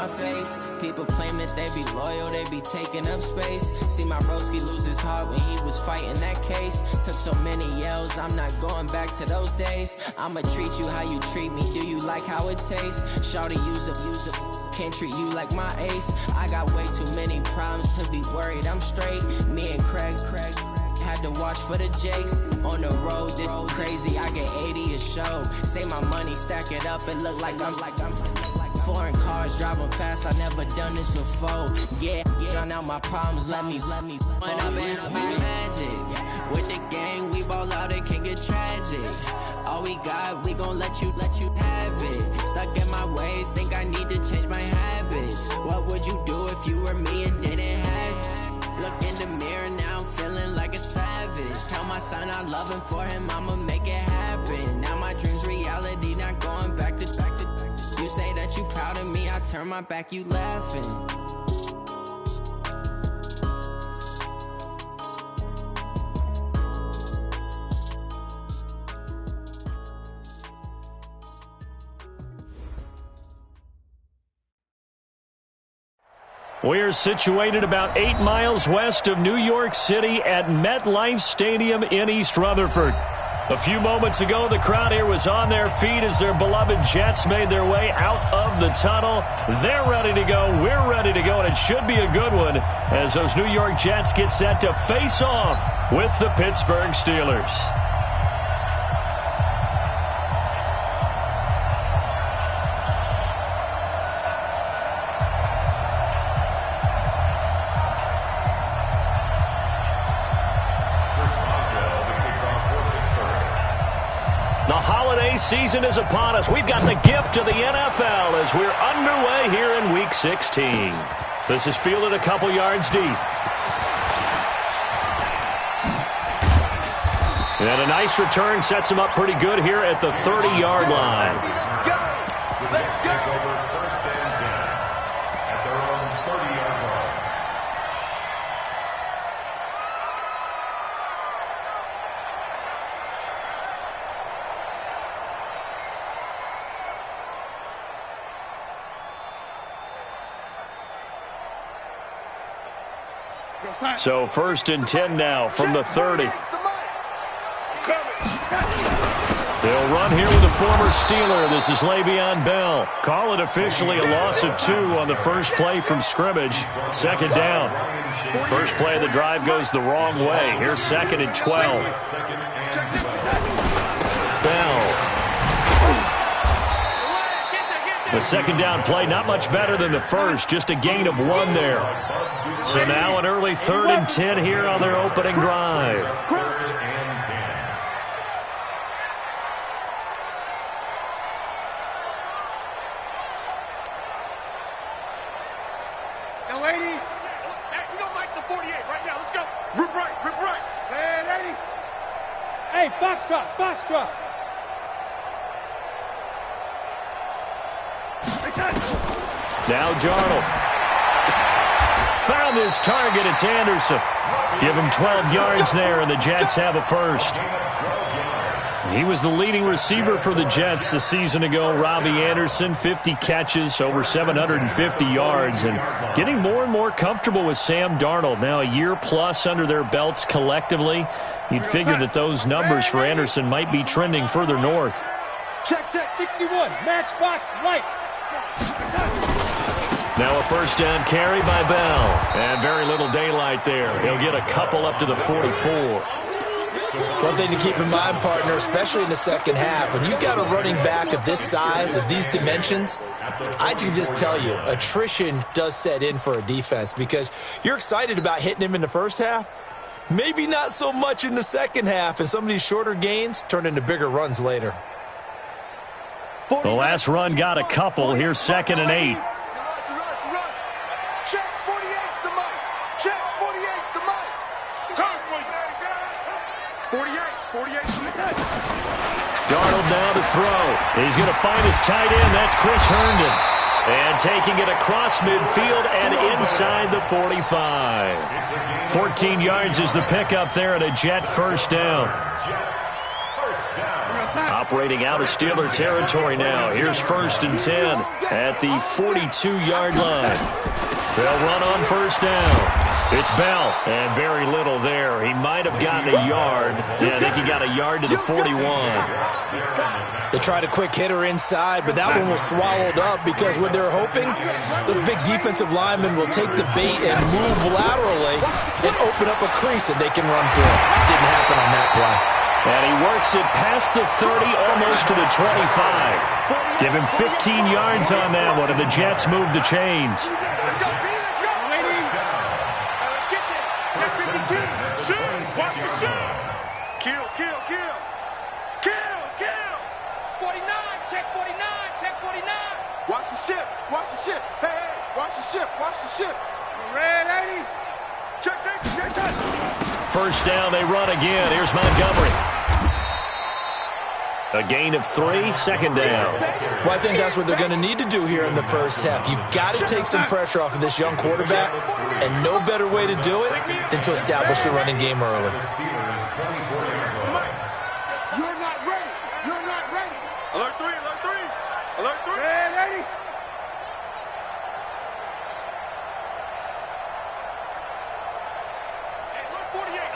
face. People claim that they be loyal, they be taking up space. See my broski lose his heart when he was fighting that case. Took so many yells, I'm not going back to those days. I'ma treat you how you treat me, do you like how it tastes? Shawty use up, can't treat you like my ace. I got way too many problems to be worried, I'm straight. Me and Craig had to watch for the Jakes. On the road, this crazy, I get 80 a show. Say my money, stack it up, it look like I'm foreign cars, driving fast, I never done this before. Yeah, drown out my problems, let me when I been up is magic. With the gang, we ball out, it can get tragic. All we got, we gon' let you have it. Stuck in my ways, think I need to change my habits. What would you do if you were me and didn't have it? Look in the mirror, now I'm feeling like a savage. Tell my son I love him, for him I'ma make it happen. Now my dream's reality, not going back to. You say that you proud of me, I turn my back, you laughing. We're situated about 8 miles west of New York City at MetLife Stadium in East Rutherford. A few moments ago, the crowd here was on their feet as their beloved Jets made their way out of the tunnel. They're ready to go. We're ready to go, and it should be a good one as those New York Jets get set to face off with the Pittsburgh Steelers. Season is upon us. We've got the gift of the NFL as we're underway here in Week 16. This is fielded a couple yards deep. And a nice return sets him up pretty good here at the 30-yard line. Let's go. Take over first and 10 at their own 30-yard line. So first and 10 now from the 30. They'll run here with a former Steeler. This is Le'Veon Bell. Call it officially a loss of 2 on the first play from scrimmage. Second down. First play of the drive goes the wrong way. Here's second and 12. Bell. The second down play, not much better than the first. Just a gain of 1 there. So now an early 3rd and 10 here on their opening drive. Now, lady, we don't like the 48 right now. Let's go. Rip right. Hey, lady. Hey, foxtrot. Now Darnold. Found his target. It's Anderson. Give him 12 yards there, and the Jets have a first. He was the leading receiver for the Jets a season ago. Robbie Anderson, 50 catches, over 750 yards, and getting more and more comfortable with Sam Darnold. Now a year plus under their belts collectively. You'd figure that those numbers for Anderson might be trending further north. Check 61. Matchbox lights. Now a first down carry by Bell. And very little daylight there. He'll get a couple up to the 44. One thing to keep in mind, partner, especially in the second half, when you've got a running back of this size, of these dimensions, I can just tell you, attrition does set in for a defense because you're excited about hitting him in the first half. Maybe not so much in the second half, and some of these shorter gains turn into bigger runs later. The last run got a couple. Here's 2nd and 8. Check 48's the mic. Check 48's the mic. 48's the mic. Darnold now to throw. He's going to find his tight end. That's Chris Herndon. And taking it across midfield and inside the 45. 14 yards is the pickup there at a Jet first down. Operating out of Steeler territory now. Here's 1st and 10 at the 42-yard line. They'll run on 1st down. It's Bell, and very little there. He might have gotten a yard. Yeah, I think he got a yard to the 41. They tried a quick hitter inside, but that one was swallowed up because what they're hoping, those big defensive linemen will take the bait and move laterally and open up a crease that they can run through. Didn't happen on that play. And he works it past the 30, almost to the 25. Give him 15 yards on that one, and the Jets move the chains. Kill. 49, check 49, check 49. Watch the ship. Hey, watch the ship. Red 80. Check safety, check touch. 1st down, they run again. Here's Montgomery. A gain of 3, 2nd down. Well, I think that's what they're going to need to do here in the 1st half. You've got to take some pressure off of this young quarterback, and no better way to do it than to establish the running game early. You're not ready. Alert 3. Red 80.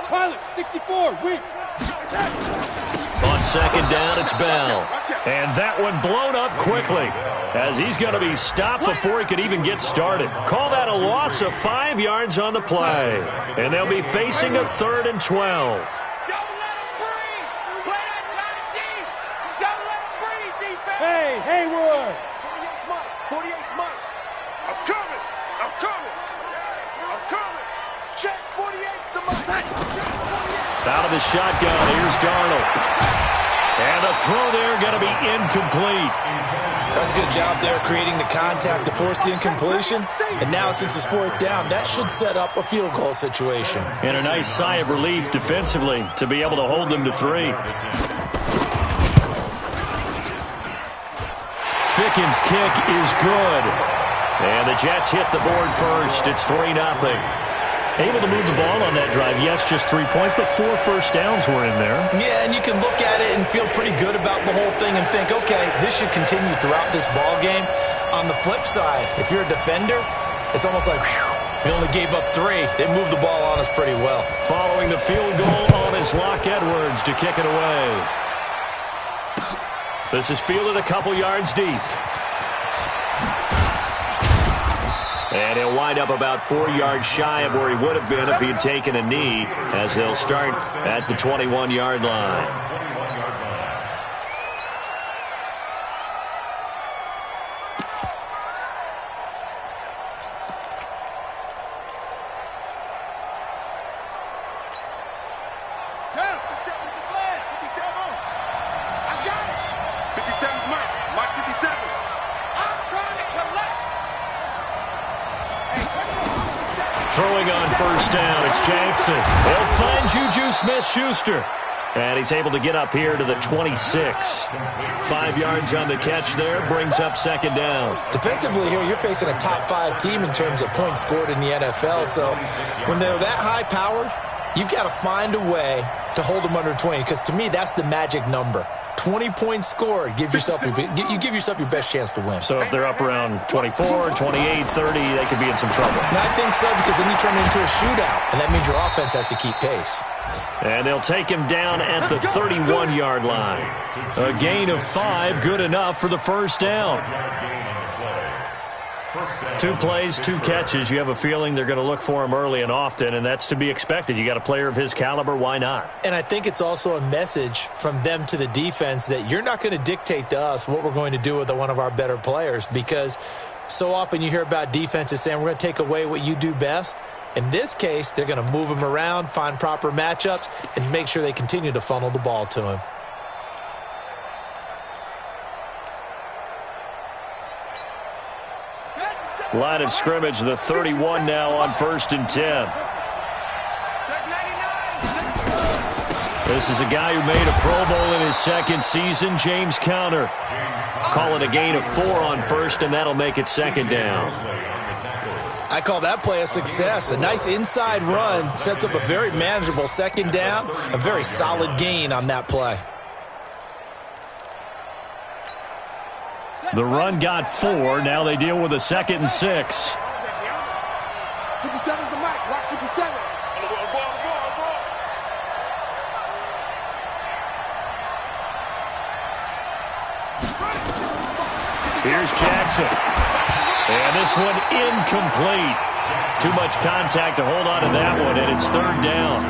Pilot, 64, weak. On 2nd down, it's Bell. And that one blown up quickly as he's going to be stopped before he could even get started. Call that a loss of 5 yards on the play. And they'll be facing a 3rd and 12. Don't let him breathe. Play that kind of deep. Don't let him breathe, defense. Hey, Hayward. 48 Mike. I'm coming. Check 48's the Mike. Out of the shotgun, here's Darnold. And a throw there going to be incomplete. That's a good job there creating the contact to force the incompletion. And now since it's 4th down, that should set up a field goal situation. And a nice sigh of relief defensively to be able to hold them to 3. Ficken's kick is good. And the Jets hit the board first. It's 3-0. Able to move the ball on that drive. Yes, just 3 points, but 4 first downs were in there. Yeah, and you can look at it and feel pretty good about the whole thing and think, okay, this should continue throughout this ball game. On the flip side, if you're a defender, it's almost like, whew, we only gave up 3. They moved the ball on us pretty well. Following the field goal on is Locke Edwards to kick it away. This is fielded a couple yards deep. And he'll wind up about 4 yards shy of where he would have been if he had taken a knee, as they'll start at the 21-yard line. Throwing on 1st down, it's Jackson. They'll find Juju Smith-Schuster. And he's able to get up here to the 26. 5 yards on the catch there, brings up 2nd down. Defensively here, you're facing a top 5 team in terms of points scored in the NFL. So when they're that high-powered, you've got to find a way to hold them under 20, because to me, that's the magic number. 20 points scored. You give yourself your best chance to win. So if they're up around 24, 28, 30, they could be in some trouble. And I think so, because then you turn it into a shootout, and that means your offense has to keep pace. And they'll take him down at the 31-yard line. A gain of 5, good enough for the 1st down. 2 plays, 2 catches. You have a feeling they're going to look for him early and often, and that's to be expected. You got a player of his caliber, why not? And I think it's also a message from them to the defense that you're not going to dictate to us what we're going to do with one of our better players, because so often you hear about defenses saying we're going to take away what you do best. In this case, they're going to move him around, find proper matchups, and make sure they continue to funnel the ball to him. Line of scrimmage, the 31 now on 1st and 10. This is a guy who made a Pro Bowl in his 2nd season, James Conner. Call it a gain of 4 on 1st, and that'll make it 2nd down. I call that play a success. A nice inside run sets up a very manageable 2nd down, a very solid gain on that play. The run got 4. Now they deal with a 2nd and 6. 57's the mic. Watch 57. Here's Jackson. And this one incomplete. Too much contact to hold on to that one, and it's 3rd down.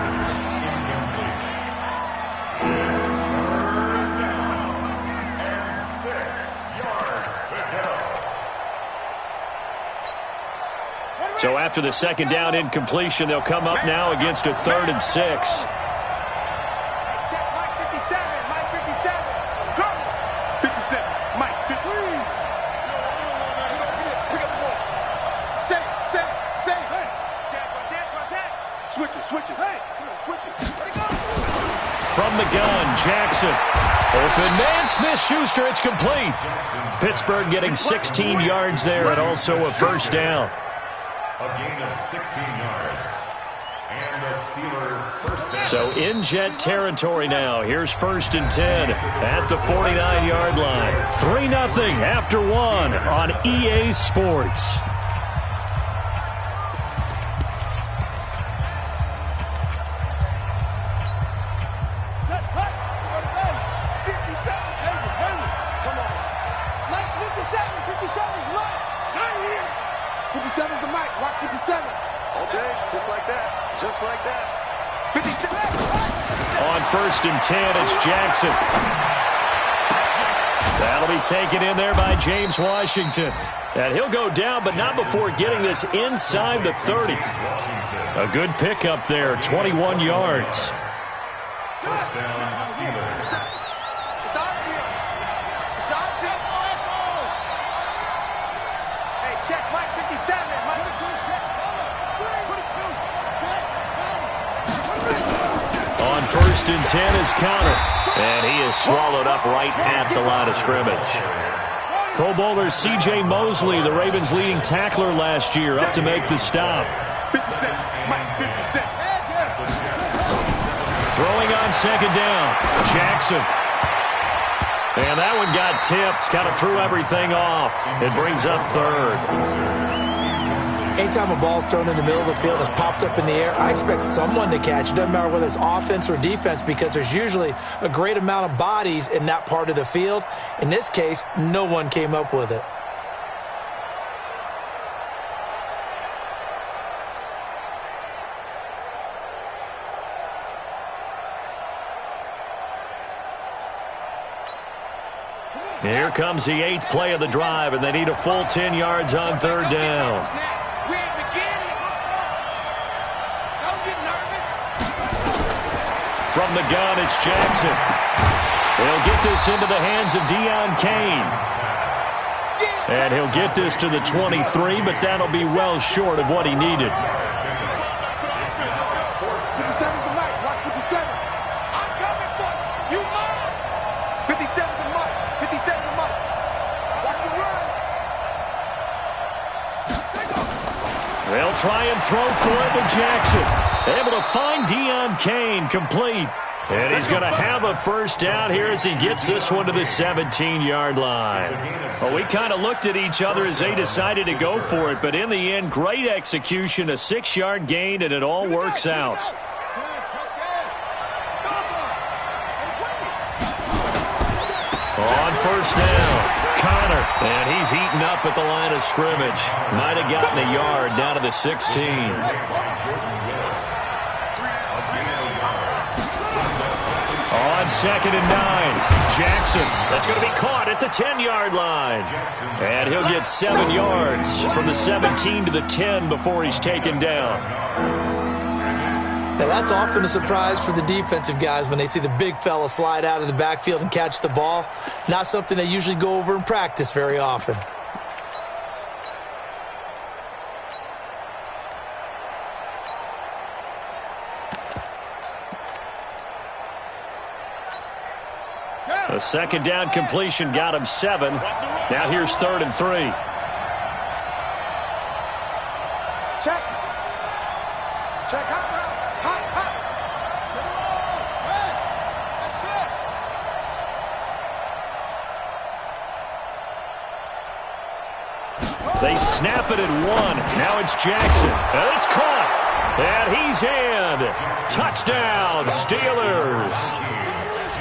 So after the 2nd down incompletion, they'll come up now against a 3rd and 6. Switches. Hey, switch it. From the gun, Jackson. Open man, Smith-Schuster, it's complete. Pittsburgh getting 16 yards there and also a 1st down. A gain of 16 yards. And the Steelers' 1st down. So in Jet territory now. Here's 1st and 10 at the 49-yard line. 3-0 after 1 on EA Sports. On 1st and 10, it's Jackson. That'll be taken in there by James Washington. And he'll go down, but not before getting this inside the 30. A good pickup there, 21 yards. 1st down, Steelers. Hey, check Mike 57. On 1st and 10 is Connor. And he is swallowed up right at the line of scrimmage. Pro Bowler C.J. Mosley, the Ravens' leading tackler last year, up to make the stop. 57. Mike 57. Throwing on 2nd down, Jackson. And that one got tipped, kind of threw everything off. It brings up 3rd. Anytime a ball's thrown in the middle of the field, it's popped up in the air, I expect someone to catch. It doesn't matter whether it's offense or defense because there's usually a great amount of bodies in that part of the field. In this case, no one came up with it. Here comes the 8th play of the drive, and they need a full 10 yards on 3rd down. From the gun, it's Jackson. He'll get this into the hands of Deion Kane. And he'll get this to the 23, but that'll be well short of what he needed. 57's the mic. Watch 57. I'm coming for you. You mine. 57's the mic. 57's the mic. Watch the run. They'll try and throw for it with Jackson. Able to find Deion Kane, complete. And he's going to have a 1st down here as he gets this one to the 17-yard line. Well, we kind of looked at each other as they decided to go for it, but in the end, great execution, a 6-yard gain, and it all works out. On 1st down, Connor, and he's eaten up at the line of scrimmage. Might have gotten a yard down to the 16. On 2nd and 9, Jackson. That's going to be caught at the 10-yard line. And he'll get 7 yards from the 17 to the 10 before he's taken down. Now, that's often a surprise for the defensive guys when they see the big fella slide out of the backfield and catch the ball. Not something they usually go over in practice very often. A 2nd down completion got him 7. Now here's 3rd and 3. Check. Check. Hot. That's They snap it at 1. Now it's Jackson. And it's caught. And he's in. Touchdown, Steelers.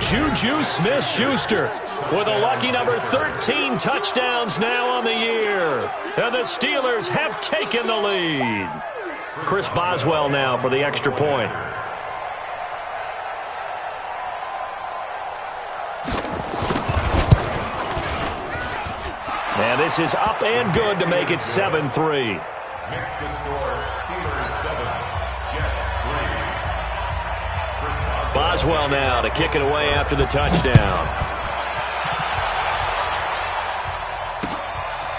Juju Smith-Schuster with a lucky number 13 touchdowns now on the year. And the Steelers have taken the lead. Chris Boswell now for the extra point. And this is up and good to make it 7-3. Next to score, Steelers 7, Jets 3. Boswell now to kick it away after the touchdown.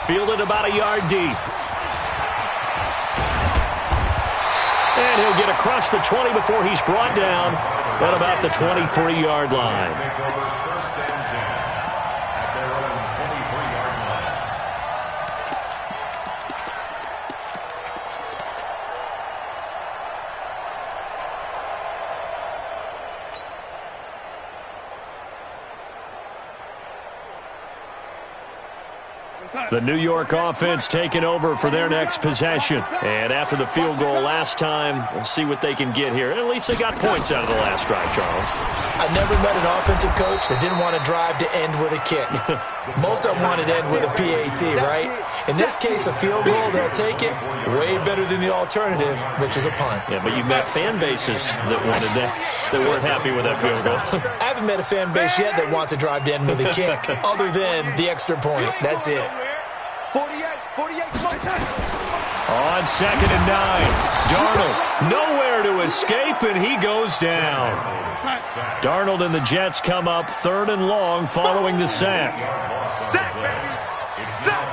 Fielded about a yard deep. And he'll get across the 20 before he's brought down at about the 23-yard line. The New York offense taking over for their next possession. And after the field goal last time, we'll see what they can get here. At least they got points out of the last drive, Charles. I never met an offensive coach that didn't want to drive to end with a kick. Most of them wanted to end with a PAT, right? In this case, a field goal, they'll take it. Way better than the alternative, which is a punt. Yeah, but you've met fan bases that wanted that, that weren't happy with that field goal. I haven't met a fan base yet that wants to drive to end with a kick, other than the extra point. That's it. 48, On 2nd and 9, Darnold nowhere to escape, and he goes down. Darnold and the Jets come up 3rd and long following the sack. Sack, baby. Sack.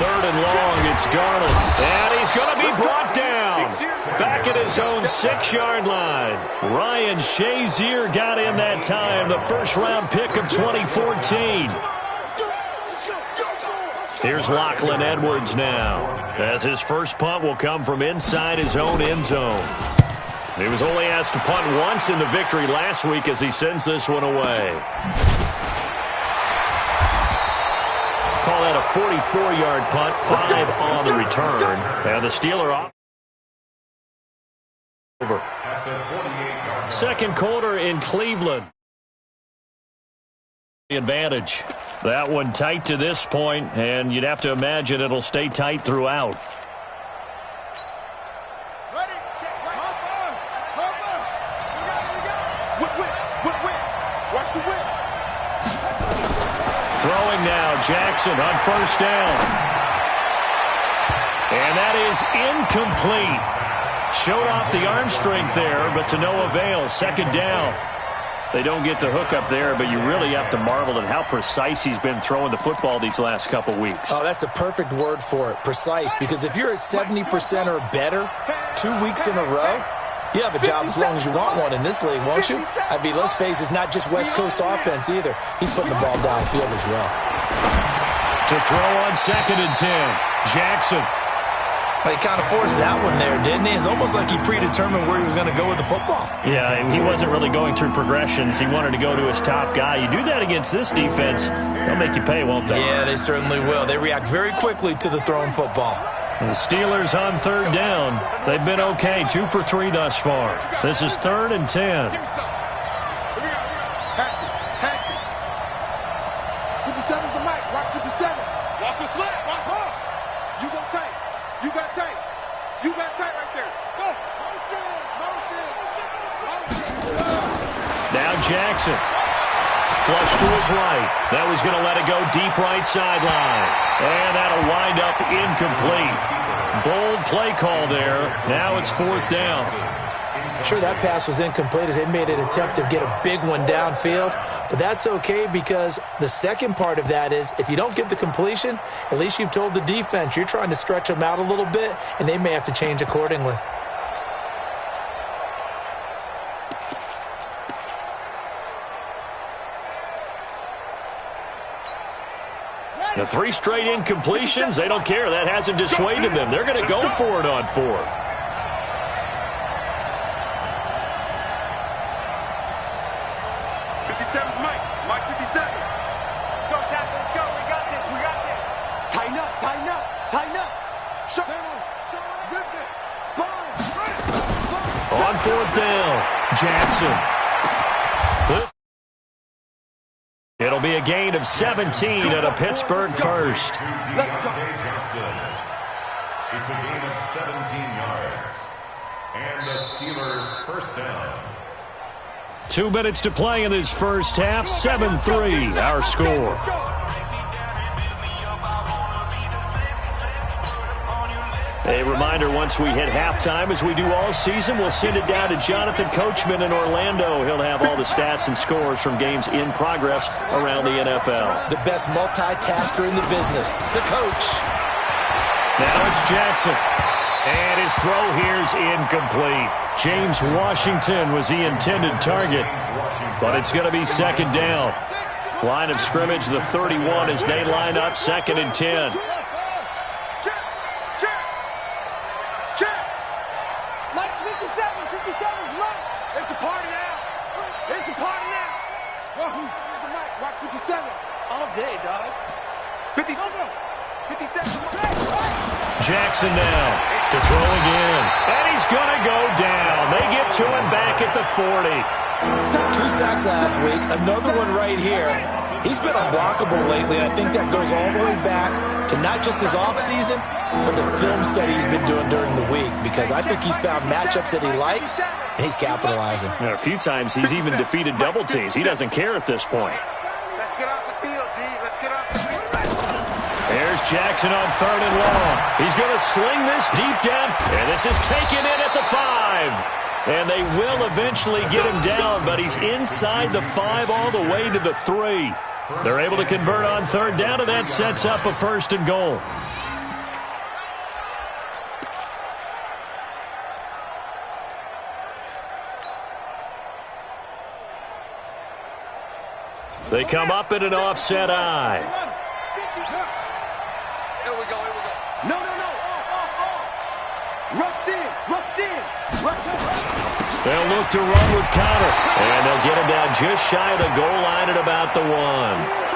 3rd and long, it's Darnold, and he's going to be brought down. Back at his own 6-yard line. Ryan Shazier got in that time, the first-round pick of 2014. Here's Lachlan Edwards now, as his first punt will come from inside his own end zone. He was only asked to punt once in the victory last week as he sends this one away. Call that a 44-yard punt, 5 on the return. And the Steeler off. Over. Second quarter in Cleveland. Advantage. That one tight to this point, and you'd have to imagine it'll stay tight throughout. Ready? Check. Cover. Whip. Watch the whip. Throwing now, Jackson on first down. And that is incomplete. Showed off the arm strength there, but to no avail. Second down. They don't get the hook up there, but you really have to marvel at how precise he's been throwing the football these last couple weeks. Oh, that's a perfect word for it, precise, because if you're at 70% or better 2 weeks in a row, you have a job as long as you want one in this league, won't you? I mean, let's face it, it's not just West Coast offense either. He's putting the ball downfield as well. To throw on 2nd and 10, Jackson. He kind of forced that one there, didn't he? It's almost like he predetermined where he was going to go with the football. Yeah, he wasn't really going through progressions. He wanted to go to his top guy. You do that against this defense, they'll make you pay, won't they? Yeah, they certainly will. They react very quickly to the thrown football. And the Steelers on 3rd down. They've been okay, 2 for 3 thus far. This is 3rd and 10. Give me some. Here we go. Hatchet. 57's the mic. Rock 57. Watch the slap. Watch hard. You go tight. You got tight. You got tight right there. Go. Motion. Now Jackson. Flush to his right. That was going to let it go deep right sideline. And that'll wind up incomplete. Bold play call there. Now it's 4th down. Sure, that pass was incomplete as they made an attempt to get a big one downfield. But that's okay because the second part of that is if you don't get the completion, at least you've told the defense you're trying to stretch them out a little bit, and they may have to change accordingly. The 3 straight incompletions, they don't care. That hasn't dissuaded them. They're going to go for it on 4th. 4th down. Jackson. It'll be a gain of 17 at a Pittsburgh first. Let's go. It's a gain of 17 yards. And the Steeler first down. 2 minutes to play in this first half. 7-3 our score. A reminder, once we hit halftime, as we do all season, we'll send it down to Jonathan Coachman in Orlando. He'll have all the stats and scores from games in progress around the NFL. The best multitasker in the business, the coach. Now it's Jackson. And his throw here's incomplete. James Washington was the intended target, but it's going to be 2nd down. Line of scrimmage, the 31 as they line up, 2nd and 10. Watch 57. All day, dog. 57. Jackson now to throw again. And he's going to go down. They get to him back at the 40. 2 sacks last week. Another one right here. He's been unblockable lately, and I think that goes all the way back to not just his offseason, but the film study he's been doing during the week, because I think he's found matchups that he likes, and he's capitalizing. A few times he's even defeated double teams. He doesn't care at this point. Let's get off the field, D. Let's get off the field. There's Jackson on 3rd and long. He's going to sling this deep down, and this is taken in at the 5. And they will eventually get him down, but he's inside the 5 all the way to the 3. They're able to convert on 3rd down, and that sets up a 1st and goal. They come up in an offset eye. Here we go. No. Rush in. They'll look to run with counter, and they'll get him down just shy of the goal line at about the 1.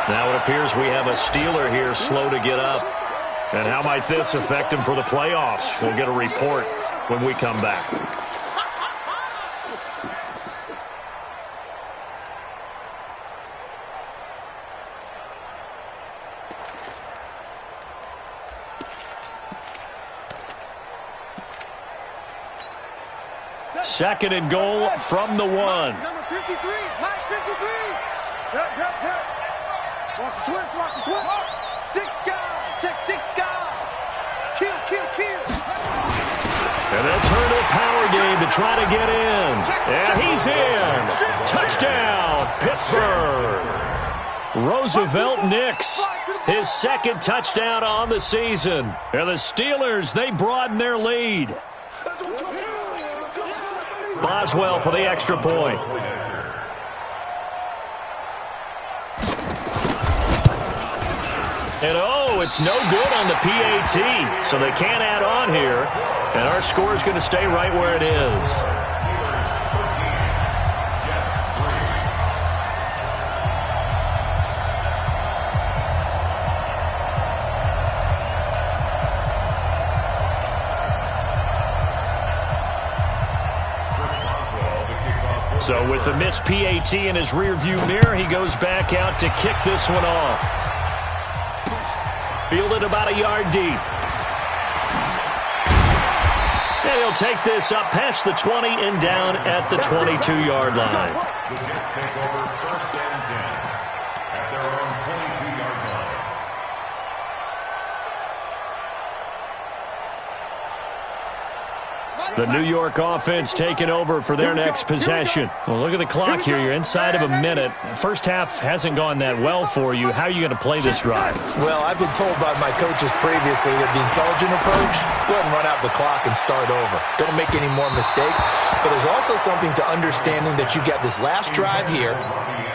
Now it appears we have a Steeler here slow to get up. And how might this affect him for the playoffs? We'll get a report when we come back. Second and goal from the 1. Number 53, Mike 53. Watch the twist. 6 guys. Check 6 guys. Kill. And they'll turn to a power game to try to get in. And he's in. Touchdown, Pittsburgh. Roosevelt Nix, his 2nd touchdown on the season. And the Steelers, they broaden their lead. Boswell for the extra point. And it's no good on the PAT, so they can't add on here. And our score is going to stay right where it is. So with the missed PAT in his rearview mirror, he goes back out to kick this one off. Fielded about a yard deep. And he'll take this up past the 20 and down at the 22-yard line. The Jets take over 1st and 10 at their own 22-yard line. The New York offense taking over for their next possession. Well, look at the clock here. You're inside of a minute. First half hasn't gone that well for you. How are you going to play this drive? Well, I've been told by my coaches previously that the intelligent approach, go ahead and run out the clock and start over. Don't make any more mistakes. But there's also something to understanding that you got this last drive here.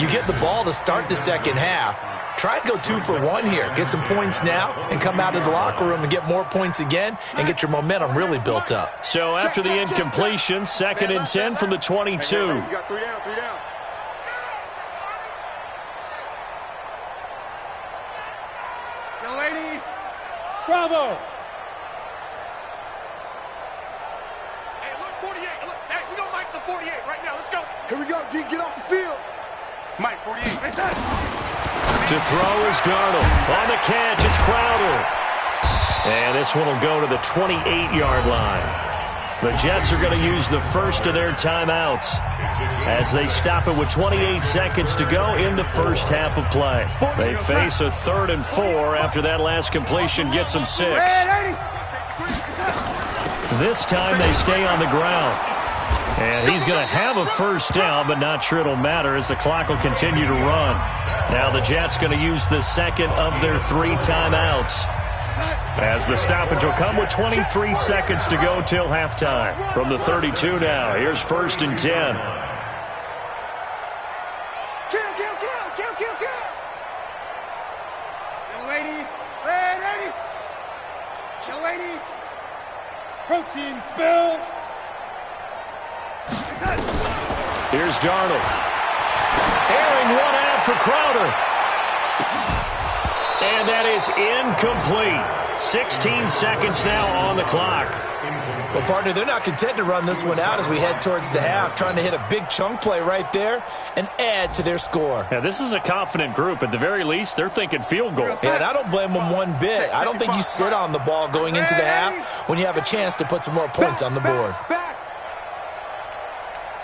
You get the ball to start the second half. Try and go 2 for 1 here. Get some points now and come out of the locker room and get more points again and get your momentum really built up. So after the incompletion, 2nd and 10 from the 22. You got 3 down. Young lady, bravo. Hey, look, 48. Look, hey, we gonna mic the 48 right now. Let's go. Here we go, D. Get off the field. Mike, 48. To throw is Darnold. On the catch, it's Crowder. And this one will go to the 28-yard line. The Jets are going to use the first of their timeouts as they stop it with 28 seconds to go in the first half of play. They face a 3rd and 4 after that last completion gets them 6. This time they stay on the ground. And he's going to have a first down, but not sure it'll matter as the clock will continue to run. Now the Jets going to use the second of their 3 timeouts, as the stoppage will come with 23 seconds to go till halftime. From the 32 now, here's 1st and 10. Kill. Young lady, ready. Young lady, protein spill. Here's Darnold. Airing one out for Crowder. And that is incomplete. 16 seconds now on the clock. Well, partner, they're not content to run this one out as we head towards the half, trying to hit a big chunk play right there and add to their score. Yeah, this is a confident group. At the very least, they're thinking field goal. Yeah, and I don't blame them one bit. I don't think you sit on the ball going into the half when you have a chance to put some more points on the board.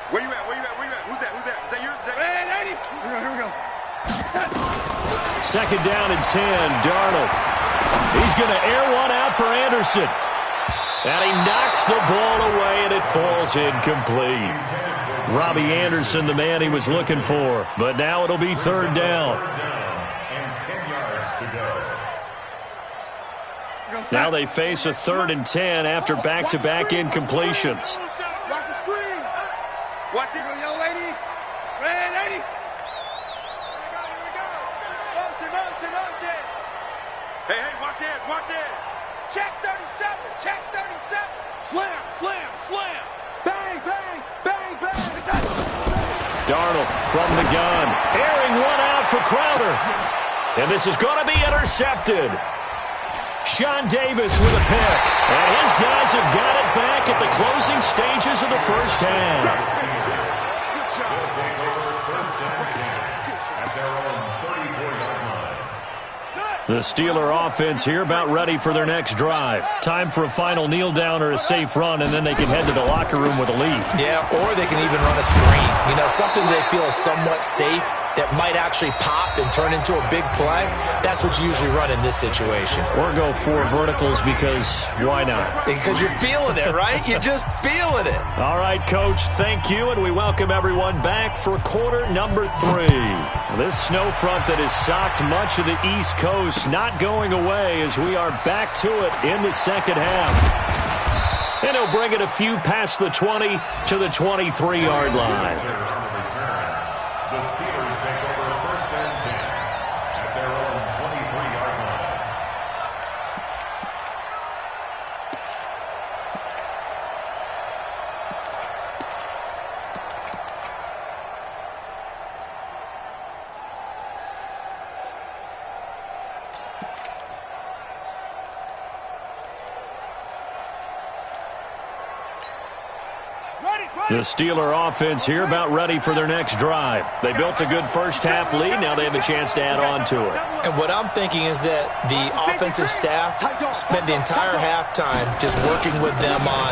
Where you at? Who's that? Is that yours? Here we go. 2nd down and 10, Darnold. He's going to air one out for Anderson. And he knocks the ball away, and it falls incomplete. Robbie Anderson, the man he was looking for. But now it'll be 3rd down. And 10 yards to go. Now they face a 3rd and 10 after back-to-back incompletions. Watch the screen. Watch it, young lady. Ready. Here we go. Motion. Hey, watch this. Check 37. Slam. Bang. Darnold from the gun. Airing one out for Crowder. And this is going to be intercepted. Sean Davis with a pick. And his guys have got it back at the closing stages of the first half. The Steeler offense here about ready for their next drive. Time for a final kneel down or a safe run, and then they can head to the locker room with a lead. Yeah, or they can even run a screen. You know, something they feel is somewhat safe that might actually pop and turn into a big play. That's what you usually run in this situation. Or go 4 verticals because why not? Because you're feeling it, right? You're just feeling it. All right, Coach, thank you, and we welcome everyone back for quarter number 3. This snow front that has socked much of the East Coast not going away as we are back to it in the second half. And he'll bring it a few past the 20 to the 23-yard line. The Steelers take over 1st and 10 at their own 23-yard line. The Steeler offense here about ready for their next drive. They built a good first half lead. Now they have a chance to add on to it. And what I'm thinking is that the offensive staff spent the entire halftime just working with them on,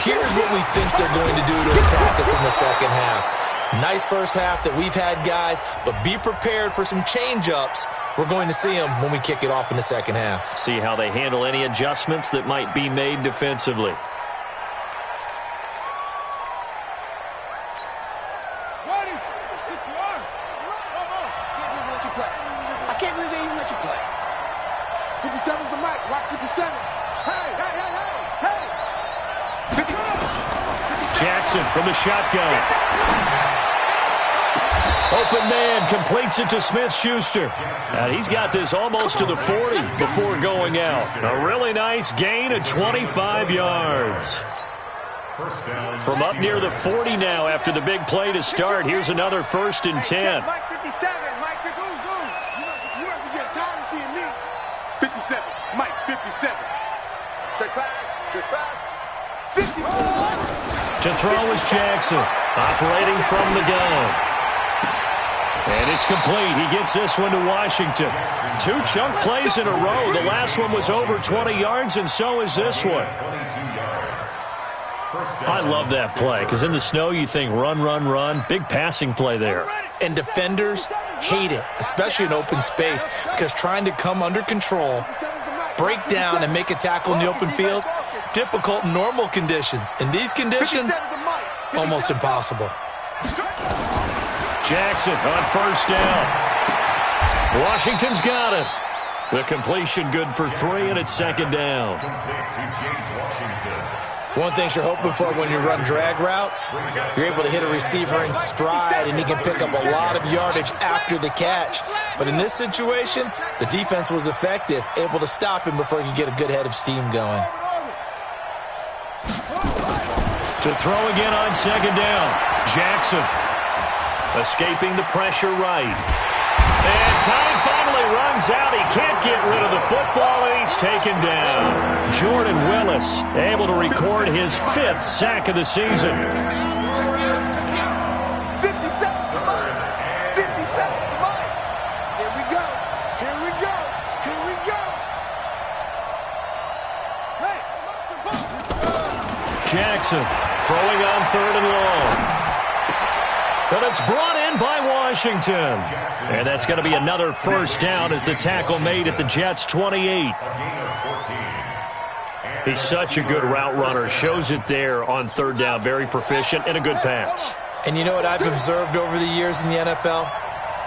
here's what we think they're going to do to attack us in the second half. Nice first half that we've had, guys, but be prepared for some change-ups. We're going to see them when we kick it off in the second half. See how they handle any adjustments that might be made defensively. Jackson from the shotgun. Open man completes it to Smith-Schuster. And he's got this almost to the 40 before going out. A really nice gain of 25 yards. From up near the 40 now after the big play to start. Here's another 1st and 10. Mike 57. Mike 57. You have to get tired of seeing me. 57. Mike 57. Check pass. 54. To throw is Jackson. Operating from the gun. And it's complete. He gets this one to Washington. 2 chunk plays in a row. The last one was over 20 yards, and so is this one. I love that play, because in the snow you think run, run, run. Big passing play there. And defenders hate it, especially in open space, because trying to come under control, break down, and make a tackle in the open field, difficult in normal conditions. In these conditions, almost impossible. Jackson on first down. Washington's got it. The completion good for 3, and it's second down. One thing you're hoping for when you run drag routes, you're able to hit a receiver in stride, and he can pick up a lot of yardage after the catch. But in this situation, the defense was effective, able to stop him before he could get a good head of steam going. To throw again on second down. Jackson escaping the pressure right. And time finally runs out. He can't get rid of the football, and he's taken down. Jordan Willis able to record his 5th sack of the season. 50 seconds to mine. 50 seconds to mine. Here we go. Here we go. Here we go. Hey. Jackson throwing on 3rd and long. But it's brought in by Washington. And that's going to be another first down as the tackle made at the Jets' 28. He's such a good route runner. Shows it there on 3rd down. Very proficient and a good pass. And you know what I've observed over the years in the NFL?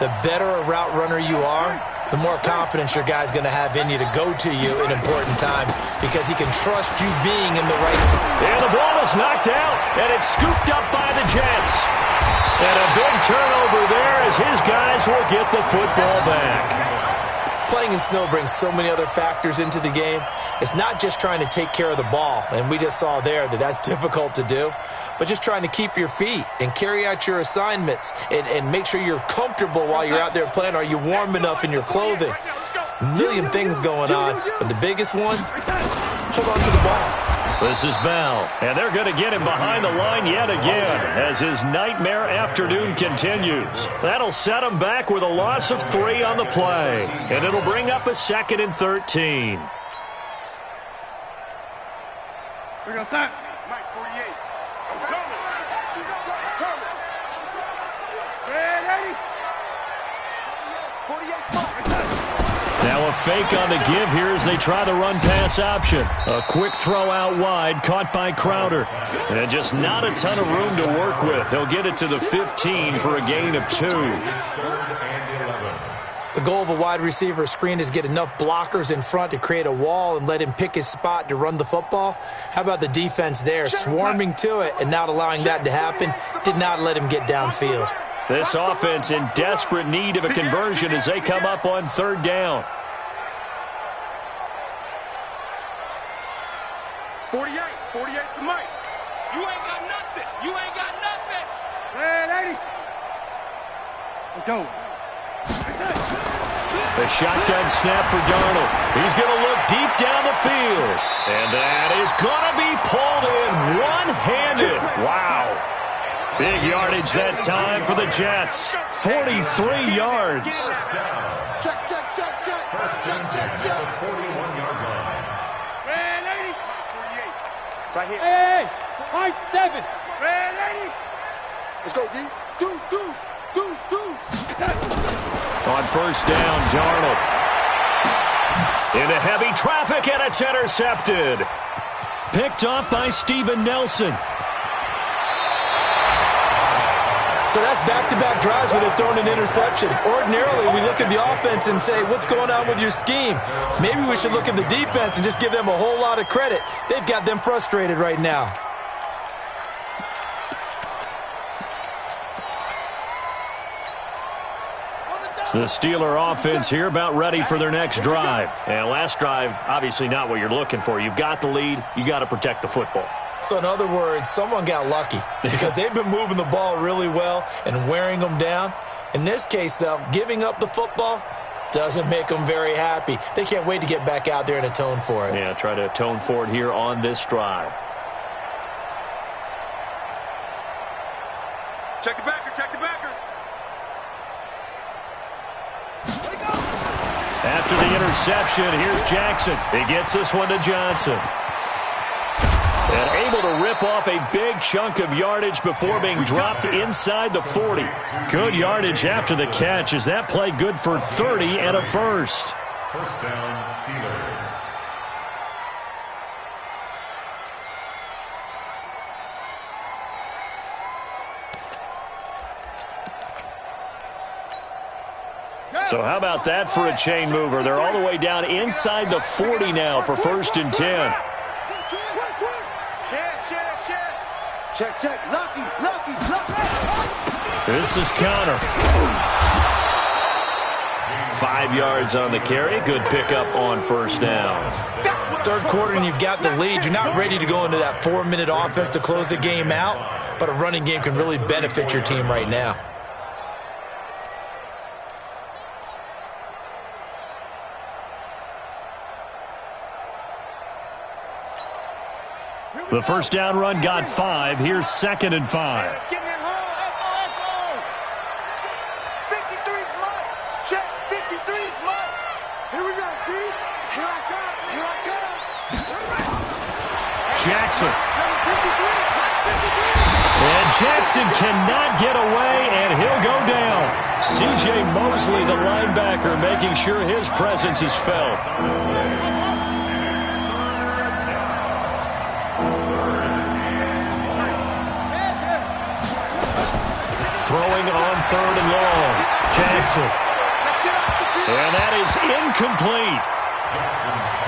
The better a route runner you are, the more confidence your guy's going to have in you to go to you in important times, because he can trust you being in the right spot. And the ball is knocked out, and it's scooped up by the Jets. And a big turnover there as his guys will get the football back. Playing in snow brings so many other factors into the game. It's not just trying to take care of the ball, and we just saw there that that's difficult to do, but just trying to keep your feet and carry out your assignments and make sure you're comfortable while you're out there playing. Are you warm enough in your clothing? A million things going on, but the biggest one, hold on to the ball. This is Bell, and they're going to get him behind the line yet again as his nightmare afternoon continues. That'll set him back with a loss of 3 on the play, and it'll bring up a 2nd and 13. We're going to start. Mike 48. I'm coming. I'm coming. Red 80. 48. Now a fake on the give here as they try the run-pass option. A quick throw out wide, caught by Crowder. And just not a ton of room to work with. He'll get it to the 15 for a gain of 2. The goal of a wide receiver screen is get enough blockers in front to create a wall and let him pick his spot to run the football. How about the defense there, swarming to it and not allowing that to happen? Did not let him get downfield. This offense in desperate need of a conversion as they come up on 3rd down. 48 to Mike. You ain't got nothing. You ain't got nothing. Red 80. Let's go. The shotgun snap for Darnold. He's going to look deep down the field. And that is going to be pulled in one-handed. Wow. Big yardage that time for the Jets. 43 yards. Check. 41-yard line. Red 80. 48. Right here. Hey. High 7. Red 80. Let's go, D. Deuce. On first down, Darnold. Into heavy traffic, and it's intercepted. Picked up by Steven Nelson. So that's back-to-back drives where they're throwing an interception. Ordinarily, we look at the offense and say, what's going on with your scheme? Maybe we should look at the defense and just give them a whole lot of credit. They've got them frustrated right now. The Steeler offense here about ready for their next drive. And last drive, obviously not what you're looking for. You've got the lead. You got to protect the football. So in other words, someone got lucky because they've been moving the ball really well and wearing them down. In this case, though, giving up the football doesn't make them very happy. They can't wait to get back out there and atone for it. Yeah, try to atone for it here on this drive. Check the backer, check the backer. After the interception, here's Jackson. He gets this one to Johnson. And able to rip off a big chunk of yardage before being dropped inside the 40. Good yardage after the catch. Is that play good for 30 and a first? First down, Steelers. So how about that for a chain mover? They're all the way down inside the 40 now for 1st and 10. Check, check, lucky. This is Connor. 5 yards on the carry. Good pickup on 1st down. Third quarter and you've got the lead. You're not ready to go into that 4-minute offense to close the game out, but a running game can really benefit your team right now. The first down run got 5. Here's 2nd and 5. Let's get in that hole. 53's mine. Check, 53's mine. Here we go, D. Here I come. Jackson. And Jackson cannot get away, and he'll go down. C.J. Mosley, the linebacker, making sure his presence is felt. Throwing on 3rd and long. Jackson. And that is incomplete.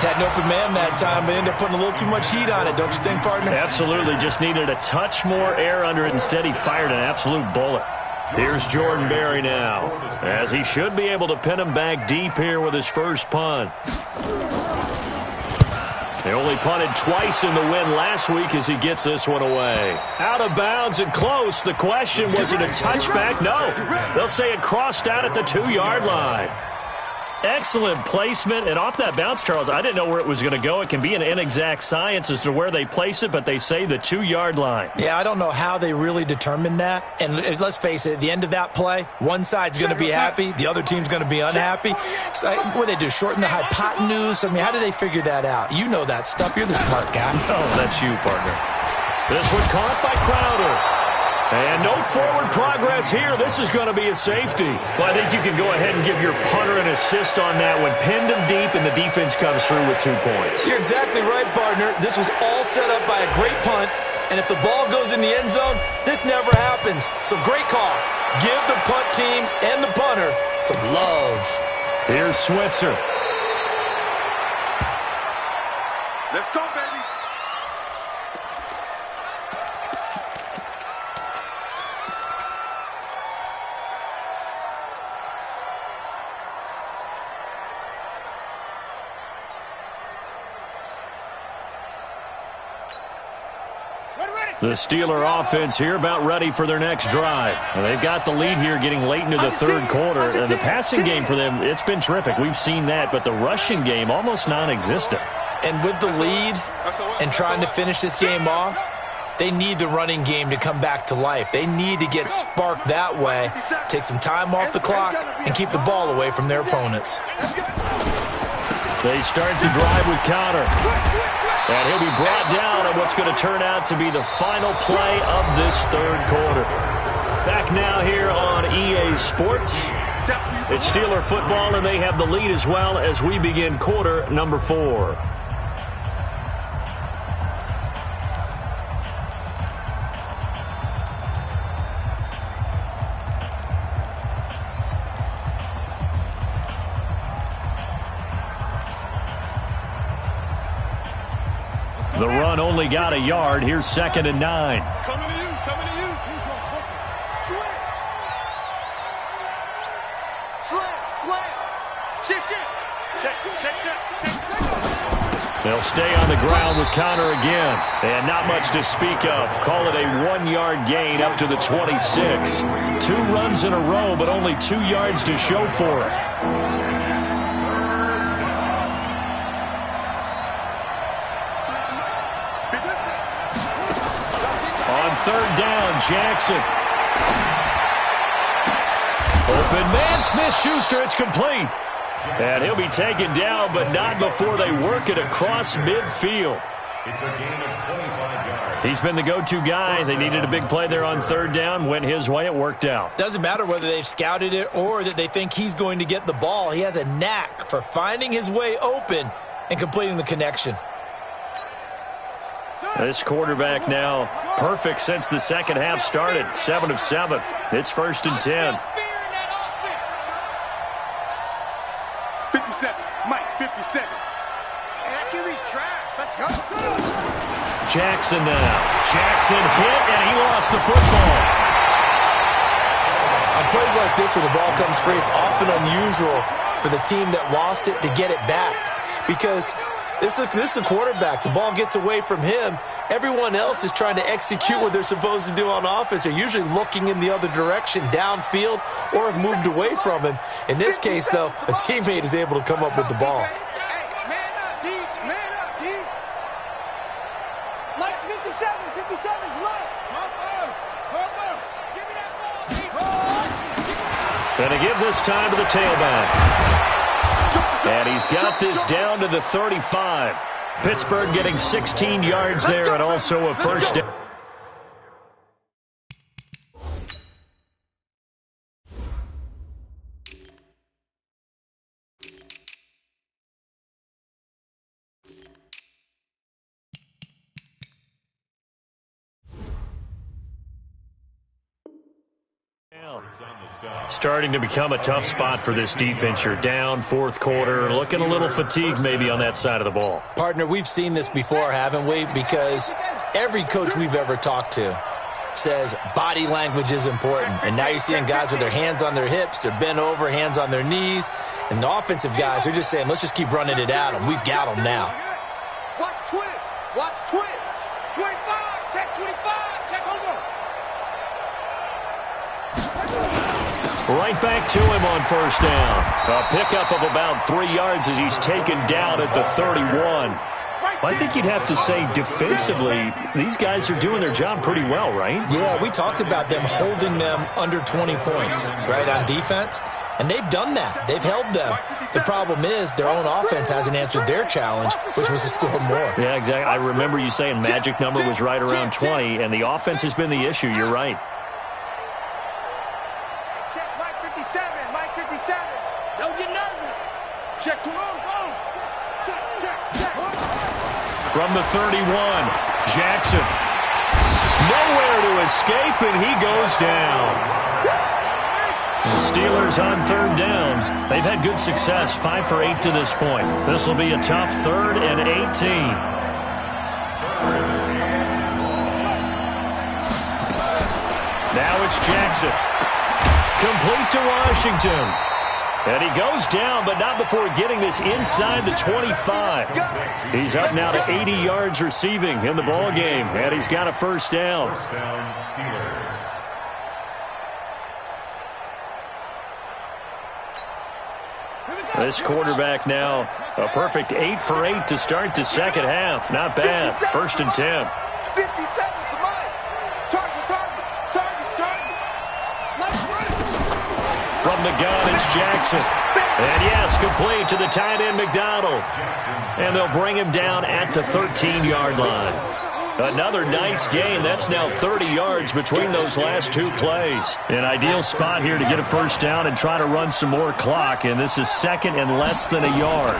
Had an open man that time, but ended up putting a little too much heat on it, don't you think, partner? Absolutely. Just needed a touch more air under it. Instead, he fired an absolute bullet. Here's Jordan Berry now, as he should be able to pin him back deep here with his first punt. They only punted twice in the win last week as he gets this one away. Out of bounds and close. The question, was it a touchback? No. They'll say it crossed out at the 2-yard line. Excellent placement, and off that bounce, Charles, I didn't know where it was going to go. It can be an inexact science as to where they place it, but they say the 2-yard line. Yeah, I don't know how they really determined that. And let's face it, at the end of that play, one side's going to be happy, the other team's going to be unhappy. So, what do they do, shorten the hypotenuse? I mean, how do they figure that out? You know that stuff. You're the smart guy. Oh, that's you, partner. This one caught by Crowder. And no forward progress here. This is going to be a safety. Well, I think you can go ahead and give your punter an assist on that one. Pinned him deep, and the defense comes through with 2 points. You're exactly right, partner. This was all set up by a great punt, and if the ball goes in the end zone, this never happens. So great call. Give the punt team and the punter some love. Here's Switzer. Let's go, baby. The Steeler offense here about ready for their next drive. Well, they've got the lead here getting late into the 3rd quarter. And the passing game for them, it's been terrific. We've seen that, but the rushing game almost non-existent. And with the lead and trying to finish this game off, they need the running game to come back to life. They need to get sparked that way, take some time off the clock, and keep the ball away from their opponents. They start the drive with Connor. And he'll be brought down on what's going to turn out to be the final play of this 3rd quarter. Back now here on EA Sports. It's Steeler football, and they have the lead as well as we begin quarter number 4. The run only got a yard. Here's 2nd and 9. Coming to you, coming to you. Switch. Slam. Shift. Check. They'll stay on the ground with Connor again. And not much to speak of. Call it a 1-yard gain up to the 26. 2 runs in a row, but only 2 yards to show for it. On 3rd down, Jackson. Open man, Smith-Schuster, it's complete. And he'll be taken down, but not before they work it across midfield. It's a gain of 25 yards. He's been the go-to guy. They needed a big play there on third down. Went his way. It worked out. Doesn't matter whether they've scouted it or that they think he's going to get the ball. He has a knack for finding his way open and completing the connection. This quarterback now perfect since the second half started. 7 of 7. It's 1st and 10. 57. Mike, 57. Hey, that QB's trash. Let's go. Jackson now. Jackson hit, and he lost the football. On plays like this where the ball comes free, it's often unusual for the team that lost it to get it back. Because this is a quarterback. The ball gets away from him. Everyone else is trying to execute what they're supposed to do on offense. They're usually looking in the other direction, downfield, or have moved away from him. In this case, though, a teammate is able to come up with the ball. Man up, D. Man up, D. Mike's 57. 57's Mike. Come on. Give me that ball, D. Going to give this time to the tailback. And he's got this down to the 35. Pittsburgh getting 16 yards there and also a first down. Starting to become a tough spot for this defense. You're down, fourth quarter, looking a little fatigued maybe on that side of the ball. Partner, we've seen this before, haven't we? Because every coach we've ever talked to says body language is important. And now you're seeing guys with their hands on their hips, they're bent over, hands on their knees. And the offensive guys, they're just saying, let's just keep running it at them. We've got them now. Watch twins. Watch twins. 25. Check 25. Check over. Right back to him on first down. A pickup of about 3 yards as he's taken down at the 31. I think you'd have to say defensively, these guys are doing their job pretty well, right? Yeah, we talked about them holding them under 20 points, right, on defense. And they've done that. They've held them. The problem is their own offense hasn't answered their challenge, which was to score more. Yeah, exactly. I remember you saying magic number was right around 20, and the offense has been the issue. You're right. Don't get nervous. Check to him. Go. Check. From the 31, Jackson. Nowhere to escape, and he goes down. The Steelers on third down. They've had good success, 5 for 8 to this point. This will be a tough 3rd and 18. Now it's Jackson. Complete to Washington. And he goes down, but not before getting this inside the 25. He's up now to 80 yards receiving in the ball game, and he's got a first down. First down, Steelers. This quarterback now, a perfect 8 for 8 to start the second half. Not bad. 1st and 10. 50 seconds to Mike. Target. From the gun, it's Jackson. And yes, complete to the tight end, McDonald. And they'll bring him down at the 13-yard line. Another nice gain. That's now 30 yards between those last 2 plays. An ideal spot here to get a first down and try to run some more clock. And this is 2nd and less than a yard.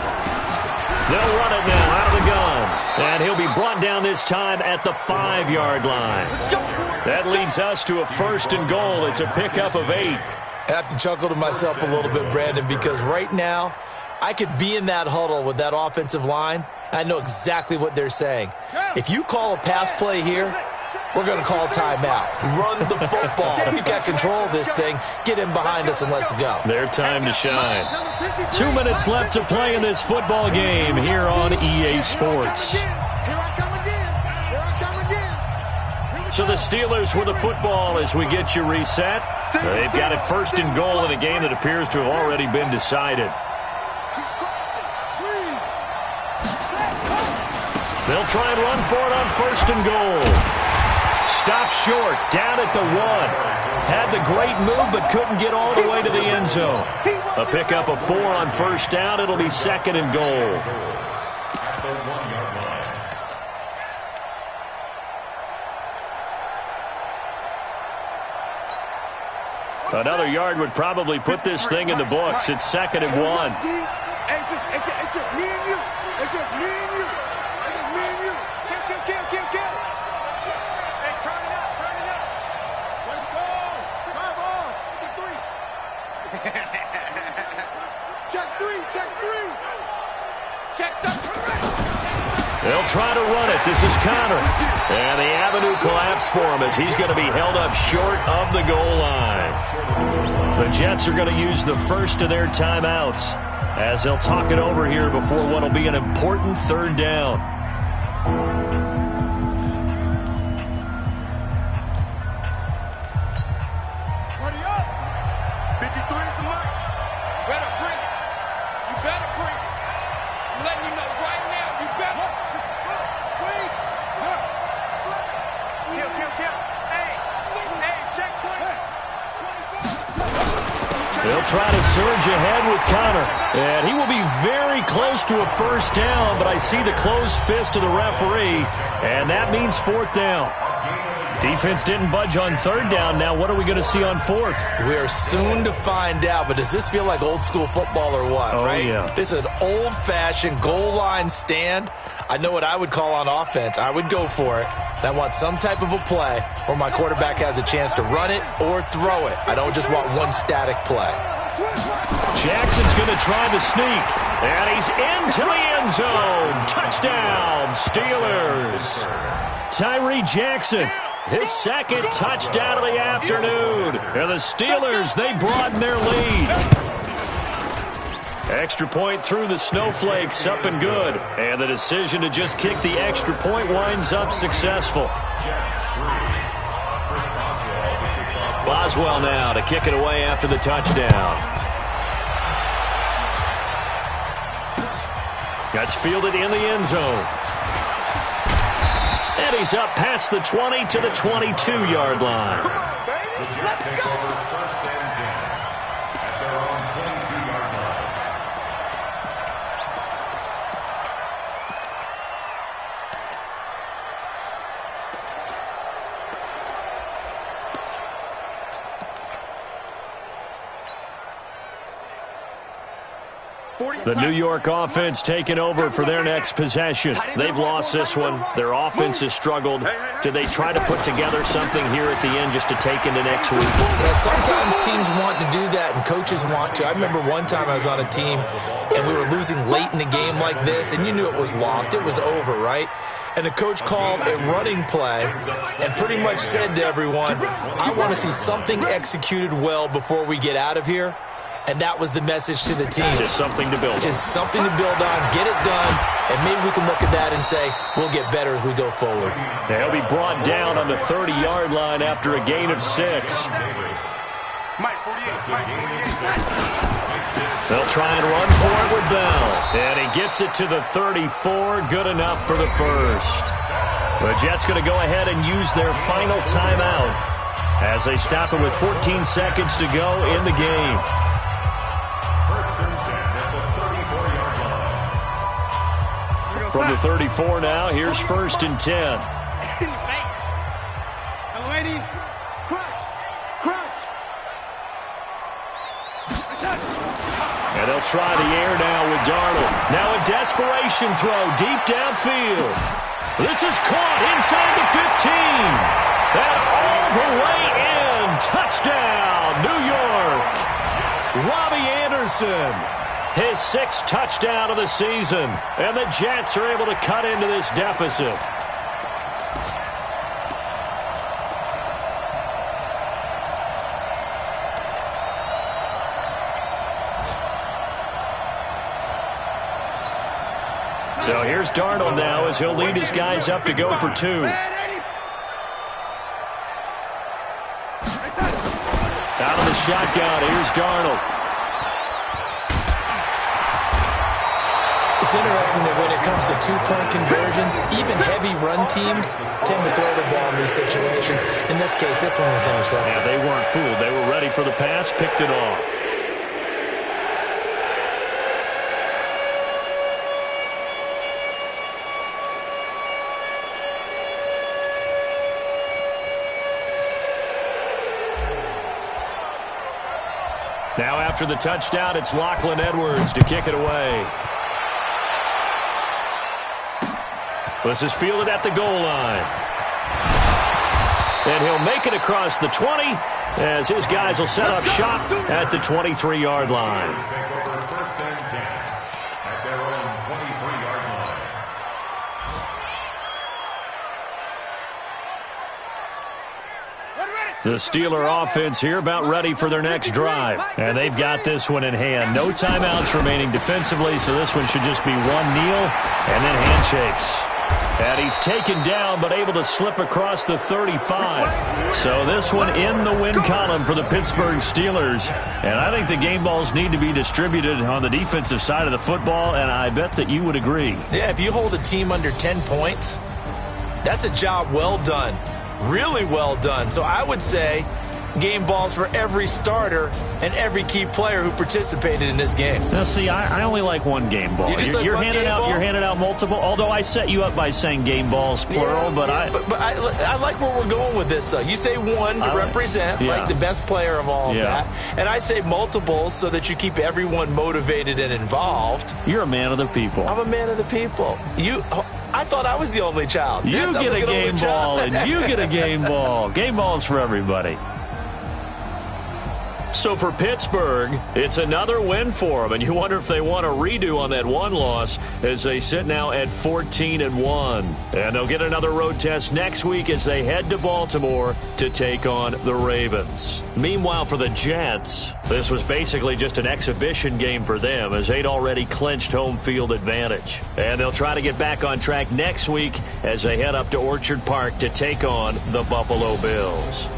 They'll run it now out of the gun. And he'll be brought down this time at the 5-yard line. That leads us to a 1st and goal. It's a pickup of 8. I have to chuckle to myself a little bit, Brandon, because right now I could be in that huddle with that offensive line, and I know exactly what they're saying. If you call a pass play here, we're going to call timeout. Run the football. We've got control of this thing. Get in behind us and let's go. Their time to shine. 2 minutes left to play in this football game here on EA Sports. So the Steelers with the football as we get you reset. They've got it 1st and goal in a game that appears to have already been decided. They'll try and run for it on 1st and goal. Stopped short, down at the 1. Had the great move, but couldn't get all the way to the end zone. A pickup of 4 on first down. It'll be 2nd and goal. Another yard would probably put this thing in the books. It's 2nd and 1. It's just me and you. It's just me and you. It's just me and you. Kill. Hey, turn it up. Let's go. 5 on. 53. Check three. Check the correct. They'll try to run it. This is Connor. And the avenue collapsed for him as he's going to be held up short of the goal line. The Jets are going to use the first of their timeouts as they'll talk it over here before what will be an important 3rd down. Ready up. 53 is the mark. Better bring it. You better bring it. I'm letting you know right now. You better. Wait. Kill. Hey, check 20. They'll try to surge ahead with Connor. And he will be very close to a first down, but I see the closed fist of the referee, and that means 4th down. Defense didn't budge on 3rd down. Now what are we going to see on 4th? We are soon to find out, but does this feel like old school football or what, right? Yeah. This is an old-fashioned goal line stand. I know what I would call on offense. I would go for it. And I want some type of a play where my quarterback has a chance to run it or throw it. I don't just want one static play. Jackson's going to try the sneak, and he's into the end zone. Touchdown, Steelers. Tyree Jackson, his 2nd touchdown of the afternoon. And the Steelers, they broaden their lead. Extra point through the snowflakes, up and good. And the decision to just kick the extra point winds up successful. Boswell now to kick it away after the touchdown. That's fielded in the end zone. And he's up past the 20 to the 22-yard line. The Jets take over 1st and 10 at their own 22-yard line. The New York offense taking over for their next possession. They've lost this one. Their offense has struggled. Do they try to put together something here at the end just to take into next week? Yeah, sometimes teams want to do that and coaches want to. I remember one time I was on a team and we were losing late in the game like this, and you knew it was lost. It was over, right? And the coach called a running play and pretty much said to everyone, I want to see something executed well before we get out of here. And that was the message to the team. Just something to build on. Just something to build on, get it done, and maybe we can look at that and say, we'll get better as we go forward. He'll be brought down on the 30-yard line after a gain of 6. Mike 48. They'll try and run for it with Bell. And he gets it to the 34. Good enough for the first. The Jets going to go ahead and use their final timeout as they stop it with 14 seconds to go in the game. From the 34 now, here's 1st and 10. Lady, crunch. And they'll try the air now with Darnold. Now a desperation throw deep downfield. This is caught inside the 15. And all the way in. Touchdown, New York. Robbie Anderson. His 6th touchdown of the season. And the Jets are able to cut into this deficit. So here's Darnold now as he'll lead his guys up to go for 2. Out of the shotgun, here's Darnold. It's interesting that when it comes to two-point conversions, even heavy run teams tend to throw the ball in these situations. In this case, this one was intercepted. Yeah, they weren't fooled. They were ready for the pass, picked it off. Now after the touchdown, it's Lachlan Edwards to kick it away. This is fielded at the goal line. And he'll make it across the 20 as his guys will set up shop at the 23-yard line. Take over first and 10 at their own 23-yard line. The Steeler offense here about ready for their next drive. And they've got this one in hand. No timeouts remaining defensively, so this one should just be one kneel and then handshakes. And he's taken down but able to slip across the 35. So this one in the win column for the Pittsburgh Steelers. And I think the game balls need to be distributed on the defensive side of the football, and I bet that you would agree. Yeah, if you hold a team under 10 points, that's a job well done. Really well done. So I would say game balls for every starter and every key player who participated in this game. Now, see, I only like one game ball. You're handing out multiple, although I set you up by saying game balls, plural. But I like where we're going with this, though. You say one to represent, like the best player of all of that. And I say multiples so that you keep everyone motivated and involved. You're a man of the people. I'm a man of the people. I thought I was the only child. You get a game ball, and you get a game ball. Game balls for everybody. So for Pittsburgh, it's another win for them, and you wonder if they want a redo on that one loss as they sit now at 14-1. And they'll get another road test next week as they head to Baltimore to take on the Ravens. Meanwhile, for the Jets, this was basically just an exhibition game for them as they'd already clinched home field advantage. And they'll try to get back on track next week as they head up to Orchard Park to take on the Buffalo Bills.